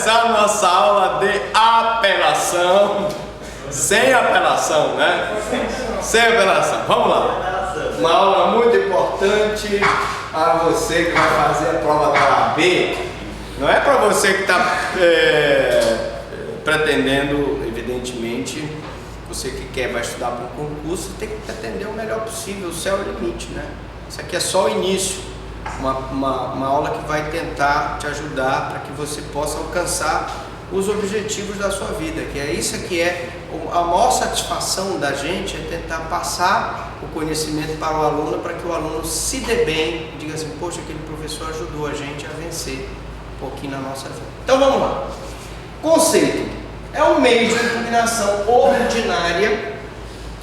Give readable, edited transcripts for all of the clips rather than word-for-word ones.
começar a nossa aula de apelação, sem apelação, né? Sem apelação, vamos lá. Uma aula muito importante para você que vai fazer a prova da OAB. Não é para você que está pretendendo, evidentemente, você que vai estudar para um concurso, tem que pretender o melhor possível, o céu é o limite, né? Isso aqui é só o início, uma aula que vai tentar te ajudar para que você possa alcançar os objetivos da sua vida, que é isso que é a maior satisfação da gente, é tentar passar o conhecimento para o aluno, para que o aluno se dê bem e diga assim, poxa, aquele professor ajudou a gente a vencer um pouquinho na nossa vida. Então vamos lá. Conceito: é um meio de impugnação ordinária.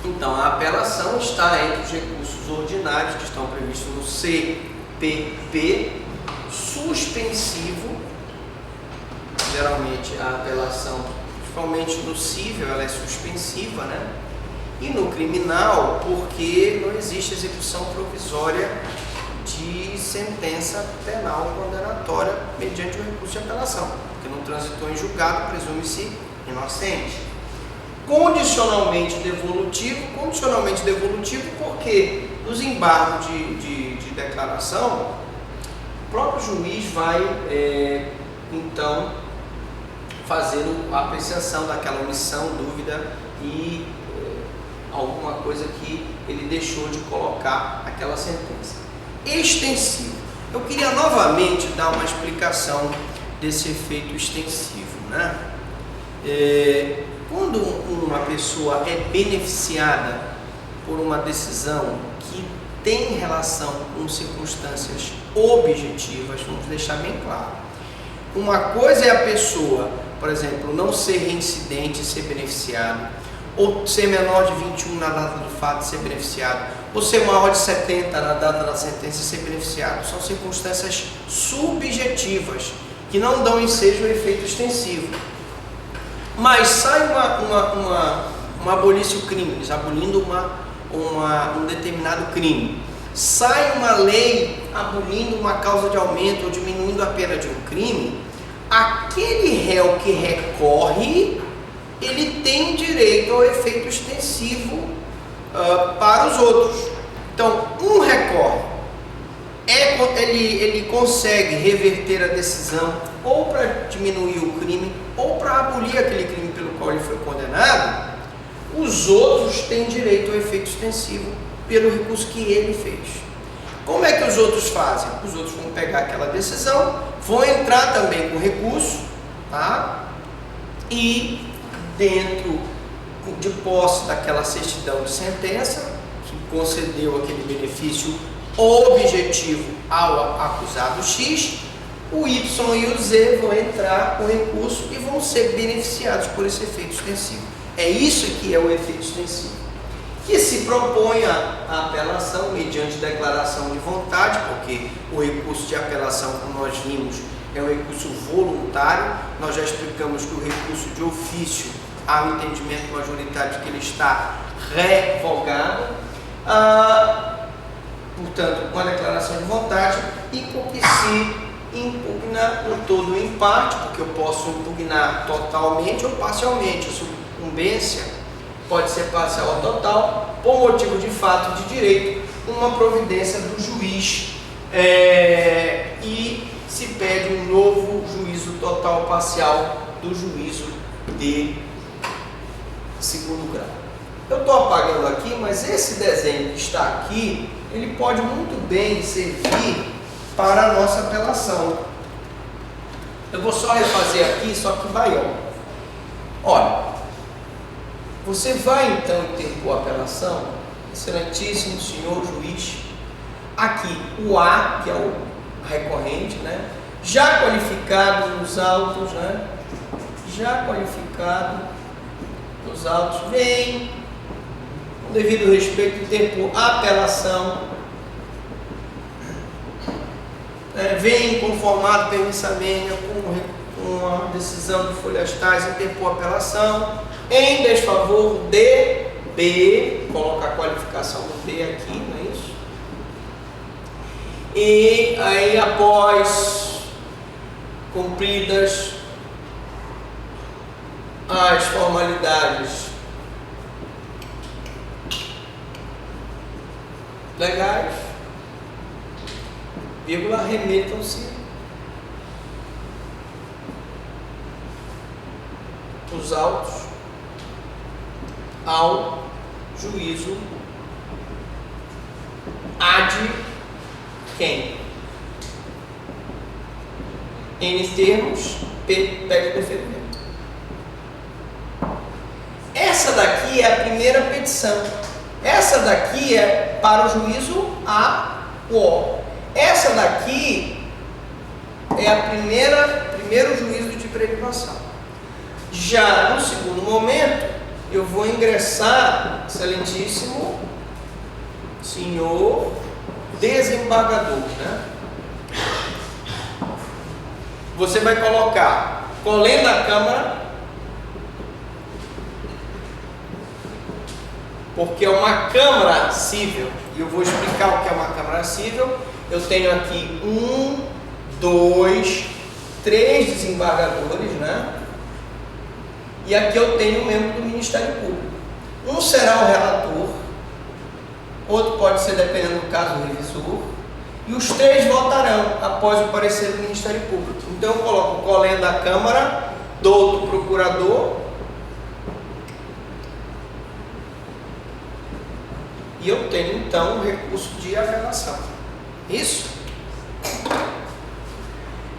Então a apelação está entre os recursos ordinários que estão previstos no CPP, suspensivo. Geralmente a apelação, principalmente no cível, ela é suspensiva, né? E no criminal, porque não existe execução provisória de sentença penal condenatória mediante o recurso de apelação, porque não transitou em julgado, presume-se inocente. Condicionalmente devolutivo porque nos embargos de declaração, o próprio juiz vai, então, fazer a apreciação daquela omissão, dúvida e alguma coisa que ele deixou de colocar aquela sentença. Extensivo. Eu queria novamente dar uma explicação desse efeito extensivo, né? Quando uma pessoa é beneficiada por uma decisão que tem relação com circunstâncias objetivas, vamos deixar bem claro. Uma coisa é a pessoa, por exemplo, não ser reincidente e ser beneficiado, ou ser menor de 21 na data do fato e ser beneficiado, ou ser maior de 70 na data da sentença e ser beneficiado. São circunstâncias subjetivas que não dão ensejo ao efeito extensivo. Mas sai uma abolição crimes, abolindo um determinado crime. Sai uma lei abolindo uma causa de aumento ou diminuindo a pena de um crime, aquele réu que recorre, ele tem direito ao efeito extensivo para os outros. Então, um recorre, ele consegue reverter a decisão ou para diminuir o crime ou para abolir aquele crime pelo qual ele foi condenado. Os outros têm direito ao efeito extensivo pelo recurso que ele fez. Como é que os outros fazem? Os outros vão pegar aquela decisão, vão entrar também com recurso, tá? E dentro de posse daquela certidão de sentença que concedeu aquele benefício objetivo ao acusado X, o Y e o Z vão entrar com recurso e vão ser beneficiados por esse efeito extensivo. É isso que é o efeito extensivo, que se propõe a apelação mediante declaração de vontade, porque o recurso de apelação, como nós vimos, é um recurso voluntário. Nós já explicamos que o recurso de ofício há um entendimento majoritário de que ele está revogado. Portanto, com a declaração de vontade, e com que se impugna no todo ou em parte, porque eu posso impugnar totalmente ou parcialmente. A sucumbência pode ser parcial ou total, por motivo de fato de direito, uma providência do juiz, e se pede um novo juízo total ou parcial do juízo de segundo grau. Eu estou apagando aqui, mas esse desenho que está aqui, ele pode muito bem servir para a nossa apelação. Eu vou só refazer aqui, só que maior. Olha, você vai então interpor a apelação, excelentíssimo senhor juiz. Aqui o A, que é o recorrente, né? Já qualificado nos autos, né? Já qualificado nos autos, vem, com devido respeito, interpor a apelação. Vem conformado permissamente com a decisão de folhas tais, interpor a apelação em desfavor de B, coloca a qualificação do B aqui, não é isso? E aí, após cumpridas as formalidades legais, vírgula, remetam-se os autos ao juízo ad quem? N termos, P pede deferimento. Essa daqui é a primeira petição. Essa daqui é para o juízo a o. Essa daqui é a primeiro juízo de privação. Já no segundo momento, eu vou ingressar, excelentíssimo senhor desembargador, né? Você vai colocar colendo a Câmara, porque é uma Câmara cível, e eu vou explicar o que é uma Câmara cível. Eu tenho aqui 1, 2, 3 desembargadores, né? E aqui eu tenho um membro do Ministério Público. Um será o relator, outro pode ser, dependendo do caso, o revisor, e os 3 votarão após o parecer do Ministério Público. Então eu coloco colendo a Câmara, douto procurador, e eu tenho então o recurso de apelação. Isso?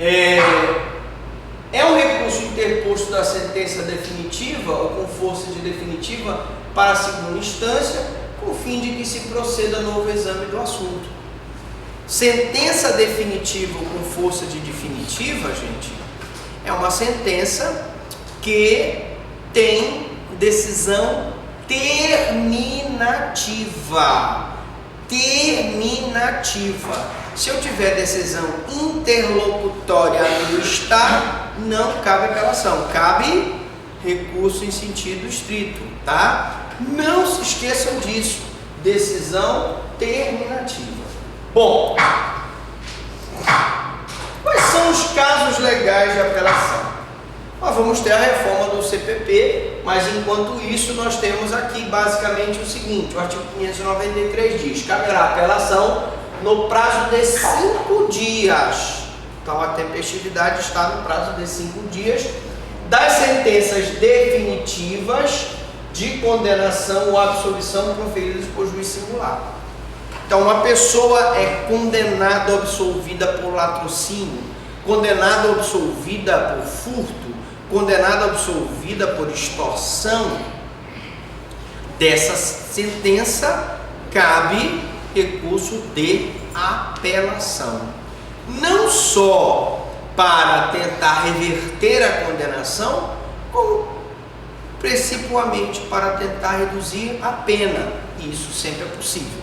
É um recurso interposto da sentença definitiva ou com força de definitiva para a segunda instância, com o fim de que se proceda novo exame do assunto. Sentença definitiva ou com força de definitiva, gente, é uma sentença que tem decisão terminativa. Se eu tiver decisão interlocutória no Estado, não cabe apelação, cabe recurso em sentido estrito, tá? Não se esqueçam disso, decisão terminativa. Bom, quais são os casos legais de apelação? Nós vamos ter a reforma do CPP, mas enquanto isso nós temos aqui basicamente o seguinte: o artigo 593 diz: caberá apelação no prazo de 5 dias. Então a tempestividade está no prazo de 5 dias das sentenças definitivas de condenação ou absolvição proferidas por juiz singular. Então uma pessoa é condenada ou absolvida por latrocínio, condenada ou absolvida por furto, condenada ou absolvida por extorsão. Dessa sentença cabe recurso de apelação, não só para tentar reverter a condenação, como principalmente para tentar reduzir a pena. Isso sempre é possível.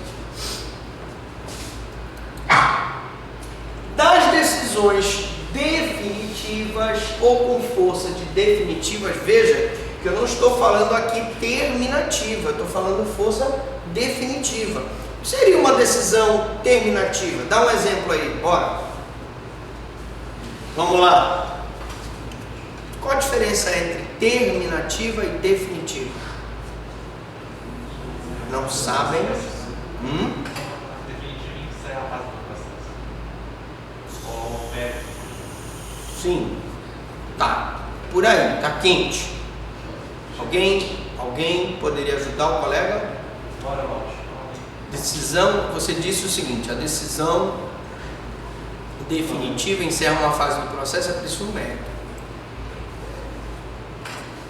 Das decisões definitivas ou com força de definitivas, veja que eu não estou falando aqui terminativa, eu estou falando força definitiva. Seria uma decisão terminativa? Dá um exemplo aí, bora. Vamos lá. Qual a diferença entre terminativa e definitiva? Não sabem? Definitiva encerra a fase do processo. Ou perde. Sim. Tá. Por aí, tá quente. Alguém poderia ajudar o colega? Bora, Walsh. Decisão, você disse o seguinte: a decisão definitiva encerra uma fase do processo, é por isso o mérito.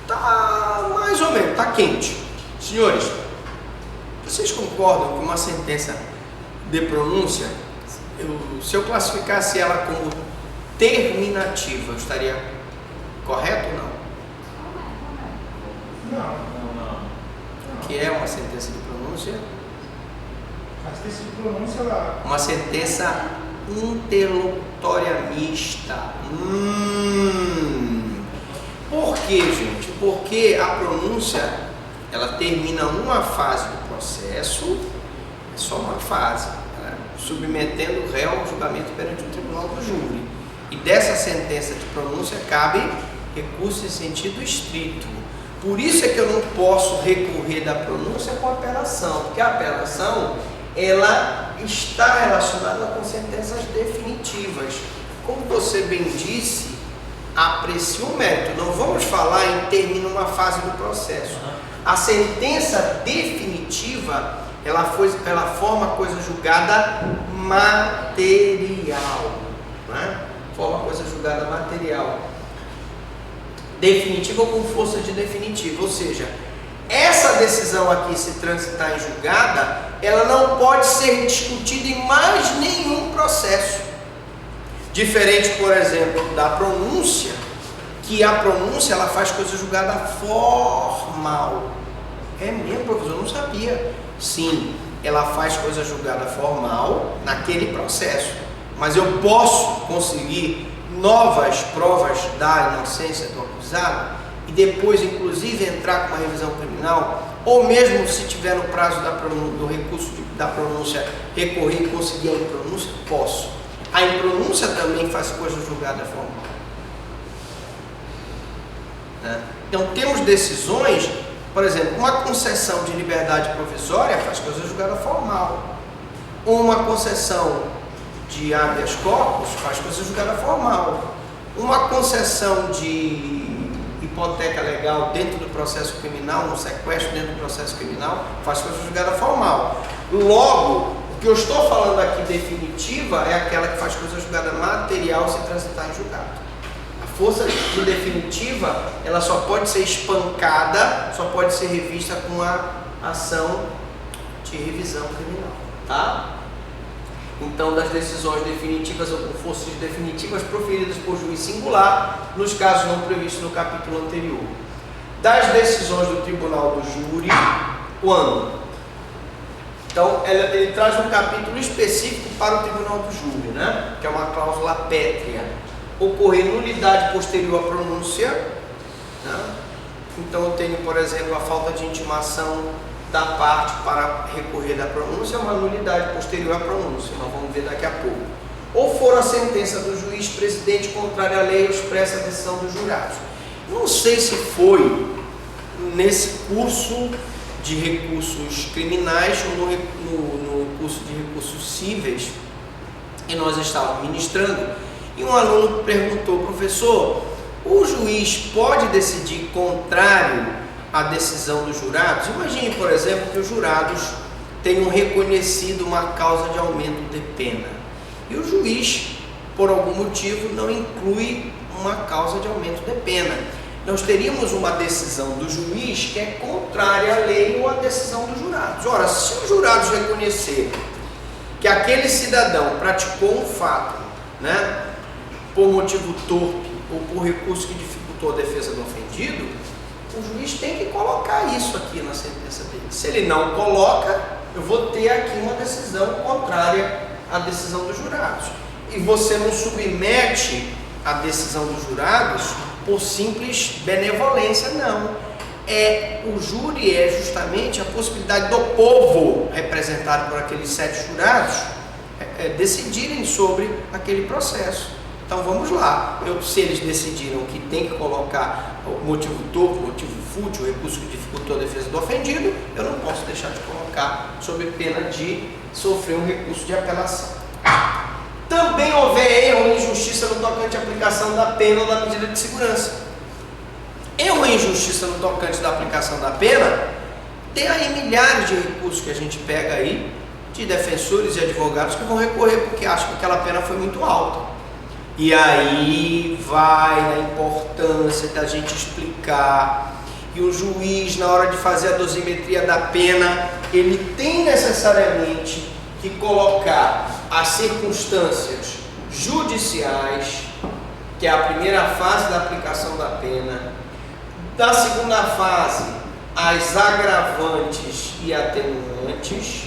Tá mais ou menos, tá quente. Senhores, vocês concordam que uma sentença de pronúncia, se eu classificasse ela como terminativa, eu estaria correto ou não? Não. O que é uma sentença de pronúncia? A sentença de pronúncia lá. Uma sentença interlocutória mista. Por quê, gente? Porque a pronúncia, ela termina uma fase do processo, é só uma fase, né? Submetendo o réu ao julgamento perante o tribunal do júri. E dessa sentença de pronúncia cabe recurso em sentido estrito. Por isso é que eu não posso recorrer da pronúncia com apelação, porque a apelação ela está relacionada com sentenças definitivas. Como você bem disse, aprecia o mérito. Não vamos falar em termina uma fase do processo. A sentença definitiva, ela forma coisa julgada material, né? Forma coisa julgada material. Definitiva com força de definitiva, ou seja, essa decisão aqui, se transitar em julgada, ela não pode ser discutida em mais nenhum processo. Diferente, por exemplo, da pronúncia, que a pronúncia ela faz coisa julgada formal. É mesmo, professor? Eu não sabia. Sim, ela faz coisa julgada formal naquele processo. Mas eu posso conseguir novas provas da inocência do acusado e depois, inclusive, entrar com uma revisão criminal, ou mesmo se tiver no prazo do recurso da pronúncia recorrer e conseguir a impronúncia, posso. A impronúncia também faz coisa julgada formal. Né? Então, temos decisões, por exemplo, uma concessão de liberdade provisória faz coisa julgada formal. Uma concessão de habeas corpus faz coisa julgada formal. Uma concessão de hipoteca legal dentro do processo criminal, um sequestro dentro do processo criminal, faz coisa julgada formal. Logo, o que eu estou falando aqui definitiva é aquela que faz coisa julgada material se transitar em julgado. A força de definitiva, ela só pode ser espancada, só pode ser revista com a ação de revisão criminal, tá? Então, das decisões definitivas ou com forças definitivas proferidas por juiz singular, nos casos não previstos no capítulo anterior. Das decisões do tribunal do júri, quando? Então, ele traz um capítulo específico para o tribunal do júri, né? Que é uma cláusula pétrea. Ocorrer nulidade posterior à pronúncia, né? Então, eu tenho, por exemplo, a falta de intimação da parte para recorrer da pronúncia, é uma nulidade posterior à pronúncia, nós vamos ver daqui a pouco. Ou for a sentença do juiz presidente contrária à lei ou expressa a decisão dos jurados. Não sei se foi nesse curso de recursos criminais ou no curso de recursos cíveis que nós estávamos ministrando, e um aluno perguntou: professor, o juiz pode decidir contrário a decisão dos jurados? Imagine, por exemplo, que os jurados tenham reconhecido uma causa de aumento de pena e o juiz, por algum motivo, não inclui uma causa de aumento de pena. Nós teríamos uma decisão do juiz que é contrária à lei ou à decisão dos jurados. Ora, se os jurados reconhecerem que aquele cidadão praticou um fato, né, por motivo torpe ou por recurso que dificultou a defesa do ofendido, o juiz tem que colocar isso aqui na sentença dele. Se ele não coloca, eu vou ter aqui uma decisão contrária à decisão dos jurados. E você não submete a decisão dos jurados por simples benevolência, não. O júri é justamente a possibilidade do povo, representado por aqueles 7 jurados, decidirem sobre aquele processo. Então vamos lá, se eles decidiram que tem que colocar o motivo torpe, motivo fútil, recurso que dificultou a defesa do ofendido, eu não posso deixar de colocar sob pena de sofrer um recurso de apelação. Também houver erro ou injustiça no tocante à aplicação da pena ou da medida de segurança. Erro ou injustiça no tocante da aplicação da pena, tem aí milhares de recursos que a gente pega aí, de defensores e advogados que vão recorrer porque acham que aquela pena foi muito alta. E aí vai a importância da gente explicar que o juiz, na hora de fazer a dosimetria da pena, ele tem necessariamente que colocar as circunstâncias judiciais, que é a primeira fase da aplicação da pena, da segunda fase, as agravantes e atenuantes,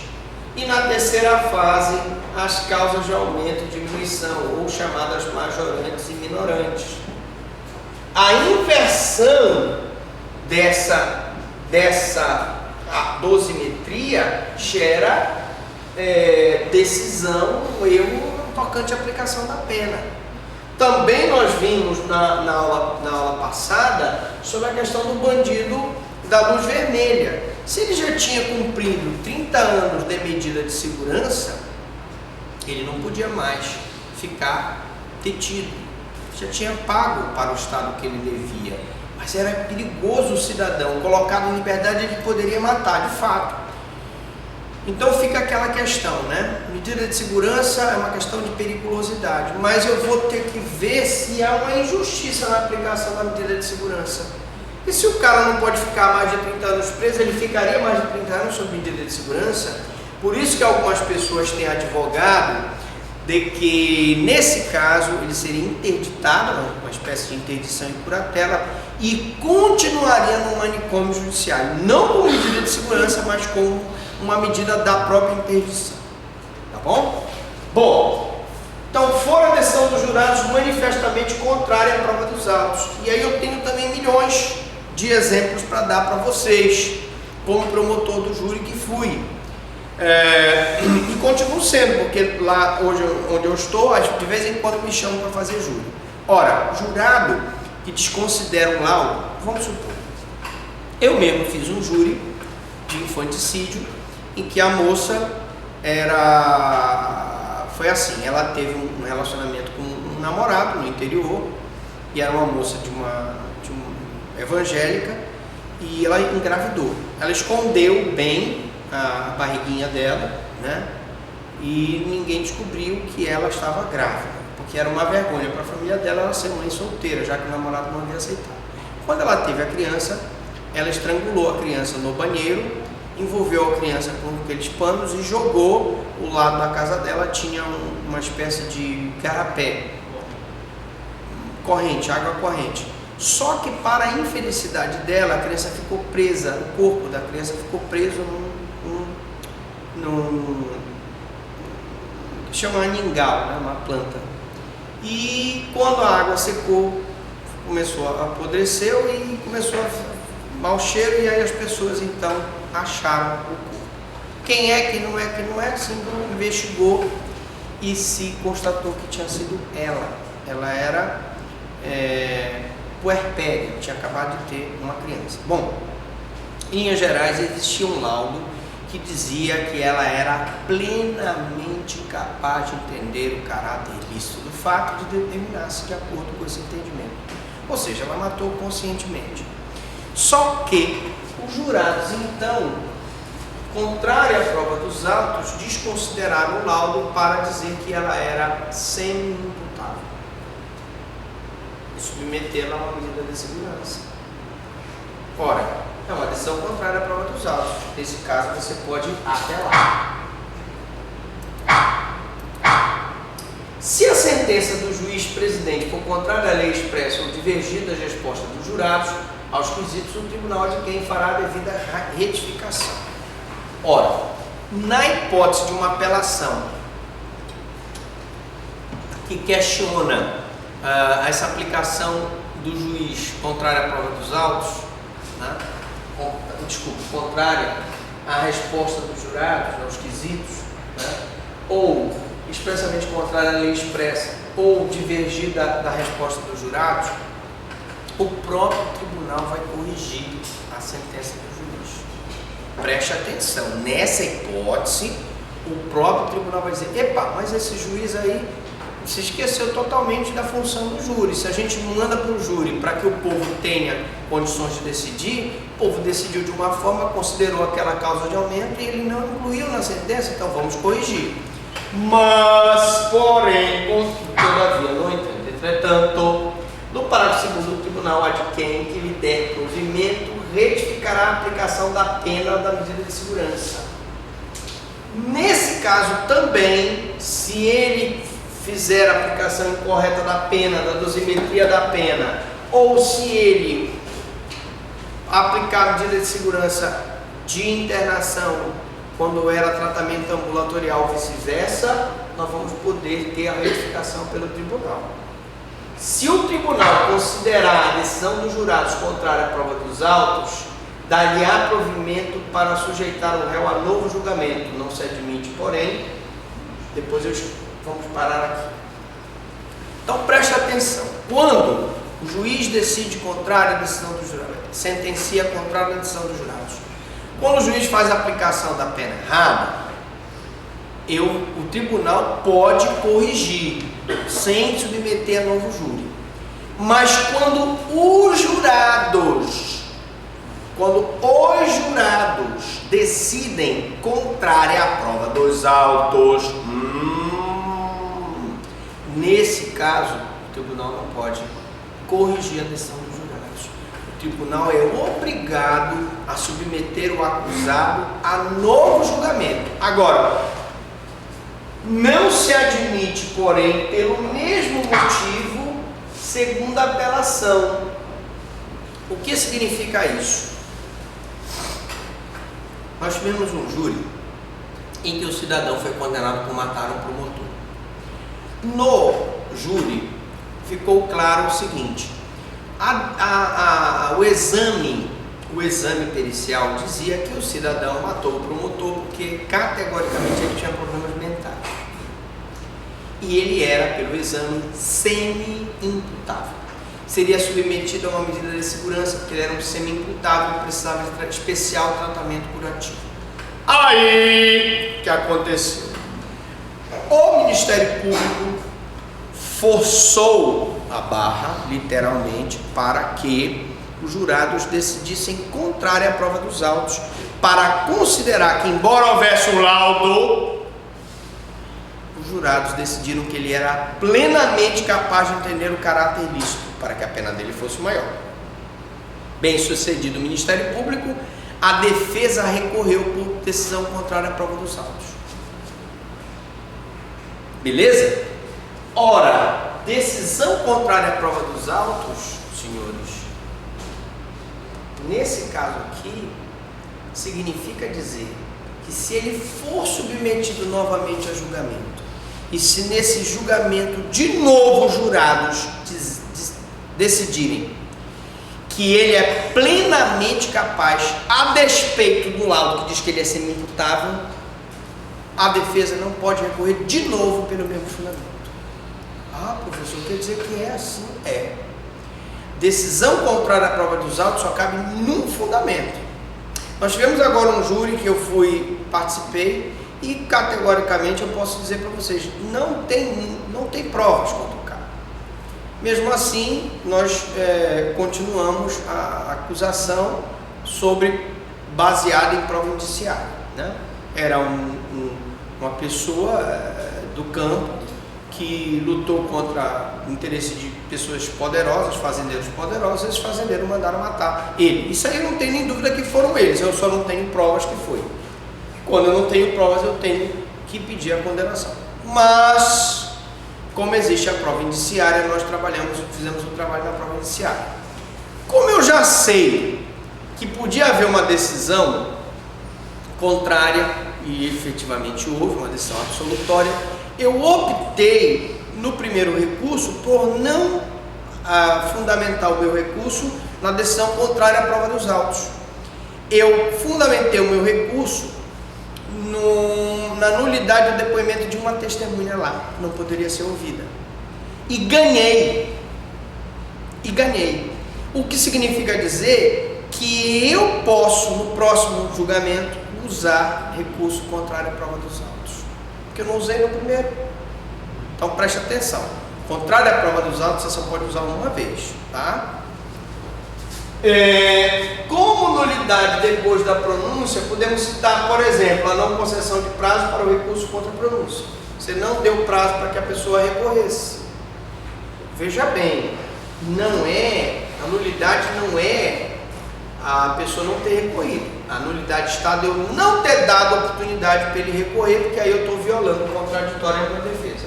e na terceira fase, as causas de aumento e diminuição, ou chamadas majorantes e minorantes. A inversão dessa dosimetria gera decisão, erro tocante à aplicação da pena. Também nós vimos na aula passada sobre a questão do bandido da luz vermelha. Se ele já tinha cumprido 30 anos de medida de segurança, ele não podia mais ficar detido. Já tinha pago para o Estado que ele devia. Mas era perigoso o cidadão, colocado em liberdade ele poderia matar, de fato. Então fica aquela questão, né? Medida de segurança é uma questão de periculosidade, mas eu vou ter que ver se há uma injustiça na aplicação da medida de segurança. E se o cara não pode ficar mais de 30 anos preso, ele ficaria mais de 30 anos sob medida de segurança? Por isso que algumas pessoas têm advogado de que, nesse caso, ele seria interditado, uma espécie de interdição e curatela, e continuaria no manicômio judiciário, não com medida de segurança, mas com uma medida da própria interdição. Tá bom? Bom, então fora a decisão dos jurados manifestamente contrária à prova dos autos. E aí eu tenho também milhões de exemplos para dar para vocês, como promotor do júri que fui. E continuo sendo, porque lá hoje onde eu estou, de vez em quando me chamam para fazer júri. Ora, jurado que desconsidera um laudo, vamos supor, eu mesmo fiz um júri de infanticídio em que a moça foi assim, ela teve um relacionamento com um namorado no interior, e era uma moça de uma evangélica, e ela engravidou. Ela escondeu bem a barriguinha dela, né? E ninguém descobriu que ela estava grávida, porque era uma vergonha para a família dela ela ser mãe solteira, já que o namorado não havia aceitado. Quando ela teve a criança, ela estrangulou a criança no banheiro, envolveu a criança com aqueles panos e jogou. O lado da casa dela tinha uma espécie de garapé, corrente, água corrente. Só que, para a infelicidade dela, a criança ficou presa, o corpo da criança ficou preso que chama aningau, né, uma planta. E quando a água secou, começou a apodrecer e começou a mau cheiro, e aí as pessoas então acharam o corpo. Quem é, quem não é, assim, investigou e se constatou que tinha sido ela. Ela era puerpéria, tinha acabado de ter uma criança. Bom, em linhas gerais, existia um laudo que dizia que ela era plenamente capaz de entender o caráter ilícito do fato de determinar-se de acordo com esse entendimento. Ou seja, ela matou conscientemente. Só que os jurados, então, contrário à prova dos autos, desconsideraram o laudo para dizer que ela era semi-imputável e submetê-la a uma medida de segurança. Ora, é uma decisão contrária à prova dos autos. Nesse caso, você pode apelar. Se a sentença do juiz-presidente for contrária à lei expressa ou divergir das respostas dos jurados aos quesitos, o tribunal é de quem fará a devida retificação. Ora, na hipótese de uma apelação que questiona essa aplicação do juiz contrária à prova dos autos, né? Contrária à resposta dos jurados aos quesitos, né? Ou expressamente contrária à lei expressa, ou divergir da resposta dos jurados, o próprio tribunal vai corrigir a sentença do juiz. Preste atenção, nessa hipótese, o próprio tribunal vai dizer: epa, mas esse juiz aí se esqueceu totalmente da função do júri. Se a gente manda para o júri para que o povo tenha condições de decidir, o povo decidiu de uma forma, considerou aquela causa de aumento e ele não incluiu na sentença, então vamos corrigir. Mas, porém, todavia, no entanto, entretanto, no parágrafo 2º, o tribunal adquém que lhe der provimento, retificará a aplicação da pena da medida de segurança. Nesse caso também, se ele fizer a aplicação incorreta da pena, da dosimetria da pena, ou se ele aplicar a medida de segurança de internação quando era tratamento ambulatorial, vice-versa, nós vamos poder ter a retificação pelo tribunal. Se o tribunal considerar a decisão dos jurados contrária à prova dos autos, dar-lhe-á provimento para sujeitar o réu a novo julgamento. Não se admite, porém, depois vamos parar aqui. Então preste atenção, quando o juiz decide contrário à decisão dos jurados, sentencia contrário à decisão dos jurados, quando o juiz faz a aplicação da pena errada, o tribunal pode corrigir, sem submeter a novo júri. Mas quando os jurados decidem contrária à prova dos autos, nesse caso, o tribunal não pode corrigir a decisão dos jurados. O tribunal é obrigado a submeter o acusado a novo julgamento. Agora, não se admite, porém, pelo mesmo motivo, segunda apelação. O que significa isso? Nós tivemos um júri em que o cidadão foi condenado por matar um promotor. No júri ficou claro o seguinte: o exame pericial dizia que o cidadão matou o promotor porque categoricamente ele tinha problemas mentais. E ele era, pelo exame, semi-imputável. Seria submetido a uma medida de segurança porque ele era um semi-imputável e precisava de especial tratamento curativo. Aí, o que aconteceu? O Ministério Público forçou a barra, literalmente, para que os jurados decidissem contrária à prova dos autos, para considerar que, embora houvesse um laudo, os jurados decidiram que ele era plenamente capaz de entender o caráter ilícito, para que a pena dele fosse maior. Bem sucedido o Ministério Público, a defesa recorreu por decisão contrária à prova dos autos. Beleza? Ora, decisão contrária à prova dos autos, senhores, nesse caso aqui, significa dizer que se ele for submetido novamente a julgamento, e se nesse julgamento de novo os jurados decidirem que ele é plenamente capaz, a despeito do laudo que diz que ele é semi-imputável, a defesa não pode recorrer de novo pelo mesmo fundamento. Ah, professor, quer dizer que é assim? É. Decisão contrária à prova dos autos só cabe num fundamento. Nós tivemos agora um júri que eu participei, e categoricamente eu posso dizer para vocês, não tem provas contra o cara. Mesmo assim, nós continuamos a acusação baseada em prova indiciária, né? Era uma pessoa do campo que lutou contra o interesse de pessoas poderosas, fazendeiros poderosos. Esses fazendeiros mandaram matar ele. Isso aí eu não tenho nem dúvida que foram eles, eu só não tenho provas que foi. Quando eu não tenho provas, eu tenho que pedir a condenação. Mas, como existe a prova indiciária, nós fizemos um trabalho na prova indiciária. Como eu já sei que podia haver uma decisão contrária, e efetivamente houve uma decisão absolutória, eu optei no primeiro recurso por não fundamentar o meu recurso na decisão contrária à prova dos autos. Eu fundamentei o meu recurso na nulidade do depoimento de uma testemunha lá, que não poderia ser ouvida. E ganhei. O que significa dizer que eu posso, no próximo julgamento, usar recurso contrário à prova dos autos. Porque eu não usei no primeiro. Então preste atenção. Contrário à prova dos autos, você só pode usar uma vez, tá? Como nulidade depois da pronúncia, podemos citar, por exemplo, a não concessão de prazo para o recurso contra a pronúncia. Você não deu prazo para que a pessoa recorresse. Veja bem, a nulidade não é a pessoa não ter recorrido. A nulidade está de eu não ter dado a oportunidade para ele recorrer, porque aí eu estou violando o contraditório da defesa.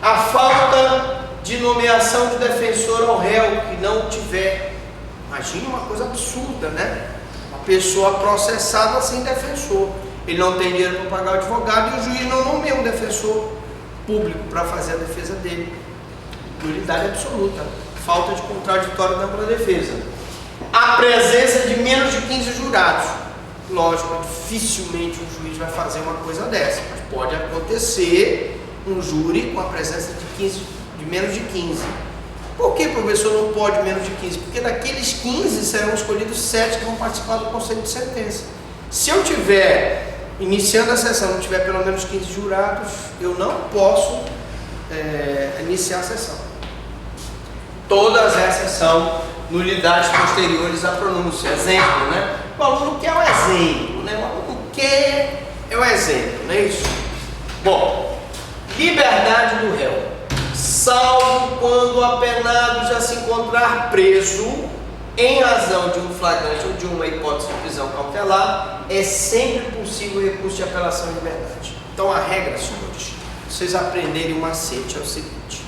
A falta de nomeação de defensor ao réu que não tiver. Imagina uma coisa absurda, né? Uma pessoa processada sem defensor. Ele não tem dinheiro para pagar o advogado e o juiz não nomeia um defensor público para fazer a defesa dele. Nulidade absoluta. Falta de contraditório da ampla defesa. A presença de menos de 15 jurados. Lógico, dificilmente um juiz vai fazer uma coisa dessa, mas pode acontecer um júri com a presença de 15 de menos de 15. Por que, professor, não pode menos de 15? Porque daqueles 15 serão escolhidos 7 que vão participar do conselho de sentença. Se eu tiver, iniciando a sessão, não tiver pelo menos 15 jurados, eu não posso iniciar a sessão. Todas essas são nulidades posteriores à pronúncia. Exemplo, né? O aluno quer o exemplo, né? O aluno quer o exemplo, não é isso? Bom, liberdade do réu. Salvo quando o apenado já se encontrar preso em razão de um flagrante ou de uma hipótese de prisão cautelar, é sempre possível recurso de apelação em liberdade. Então a regra, senhores, vocês aprenderem o macete é o seguinte: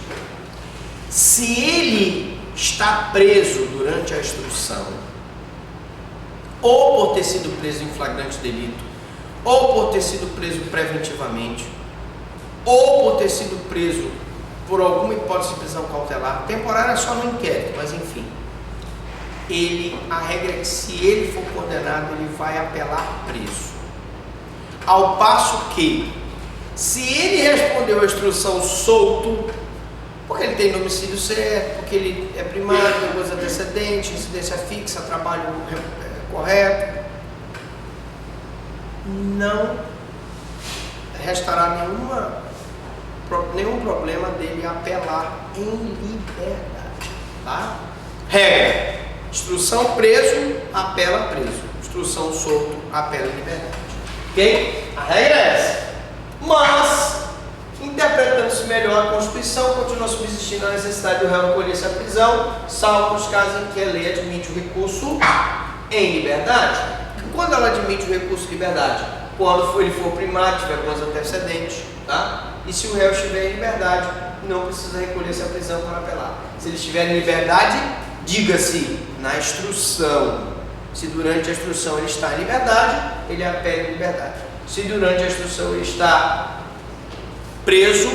se ele está preso durante a instrução, ou por ter sido preso em flagrante delito, ou por ter sido preso preventivamente, ou por ter sido preso por alguma hipótese de prisão cautelar, temporária só no inquérito, mas enfim, a regra é que se ele for condenado, ele vai apelar preso. Ao passo que, se ele respondeu a instrução solto, porque ele tem domicílio certo, porque ele é primário, tem coisa antecedente, incidência fixa, trabalho correto, não restará nenhum problema dele apelar em liberdade, tá? Regra: instrução preso, apela preso. Instrução solto, apela em liberdade. Ok? A regra é essa. Mas, interpretando-se melhor a Constituição, continua subsistindo a necessidade do réu recolher-se à prisão, salvo os casos em que a lei admite o recurso em liberdade. Quando ela admite o recurso em liberdade? Quando ele for primário, tiver coisa antecedente, tá? E se o réu estiver em liberdade, não precisa recolher-se à prisão para apelar. Se ele estiver em liberdade, diga-se na instrução. Se durante a instrução ele está em liberdade, ele apela em liberdade. Se durante a instrução ele está preso,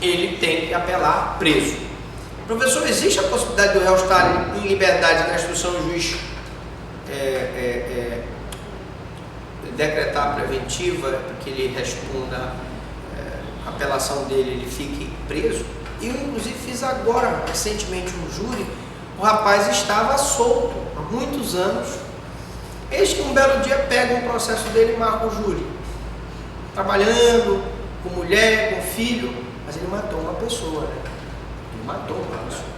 ele tem que apelar preso. Professor, existe a possibilidade do réu estar em liberdade na instrução do juiz decretar a preventiva para que ele responda a apelação dele, ele fique preso? Eu inclusive fiz agora, recentemente, um júri. O rapaz estava solto há muitos anos. Eis que um belo dia pega um processo dele e marca o júri, trabalhando com mulher, com filho, mas ele matou uma pessoa, né? Ele matou uma pessoa.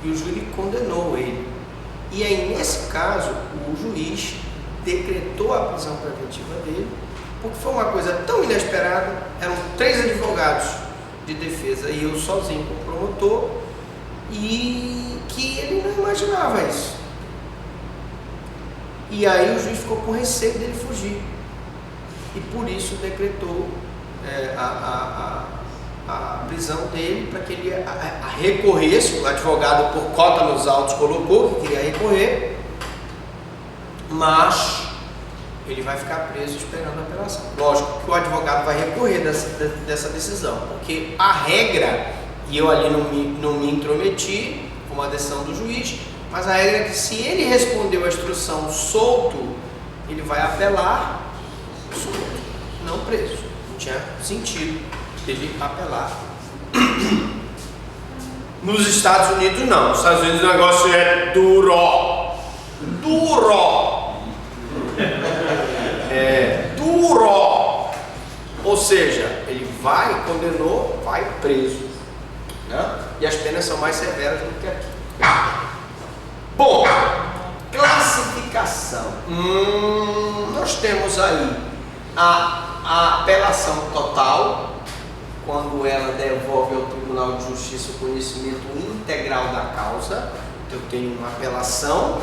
E o júri condenou ele. E aí, nesse caso, o juiz decretou a prisão preventiva dele, porque foi uma coisa tão inesperada. Eram 3 advogados de defesa e eu sozinho como promotor, e que ele não imaginava isso. E aí o juiz ficou com receio dele fugir, e por isso decretou a prisão dele, para que ele recorresse. O advogado, por cota nos autos, colocou que queria recorrer, mas ele vai ficar preso esperando a apelação. Lógico que o advogado vai recorrer dessa decisão, porque a regra, e eu ali não me intrometi com uma decisão do juiz, mas a regra é que se ele respondeu a instrução solto, ele vai apelar solto, não preso. Não tinha sentido ele apelar. Nos Estados Unidos não. Nos Estados Unidos o negócio é duro. Duro. Ou seja, ele vai, condenou, vai preso, né? E as penas são mais severas do que aqui. Bom, classificação. Nós temos aí a apelação total, quando ela devolve ao Tribunal de Justiça o conhecimento integral da causa. Eu tenho uma apelação,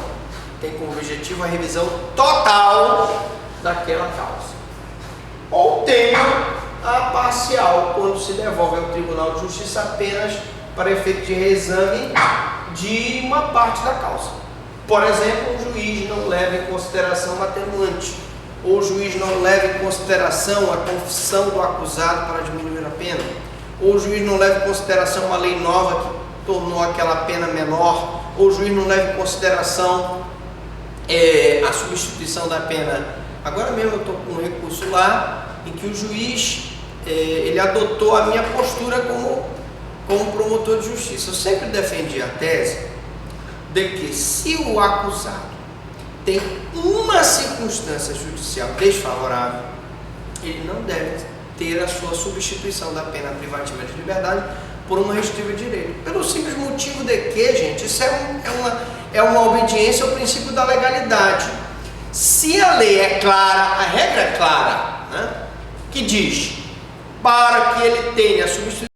tem como objetivo a revisão total daquela causa. Ou tenho a parcial, quando se devolve ao Tribunal de Justiça apenas para efeito de reexame de uma parte da causa. Por exemplo, o juiz não leva em consideração o atenuante, ou o juiz não leva em consideração a confissão do acusado para diminuir a pena, ou o juiz não leva em consideração uma lei nova que tornou aquela pena menor, ou o juiz não leva em consideração a substituição da pena. Agora mesmo eu estou com um recurso lá em que o juiz ele adotou a minha postura como como promotor de justiça, eu sempre defendi a tese de que se o acusado tem uma circunstância judicial desfavorável, ele não deve ter a sua substituição da pena privativa de liberdade por uma restritiva de direito. Pelo simples motivo de que, gente, isso é uma obediência ao princípio da legalidade. Se a lei é clara, a regra é clara, né, que diz para que ele tenha a substituição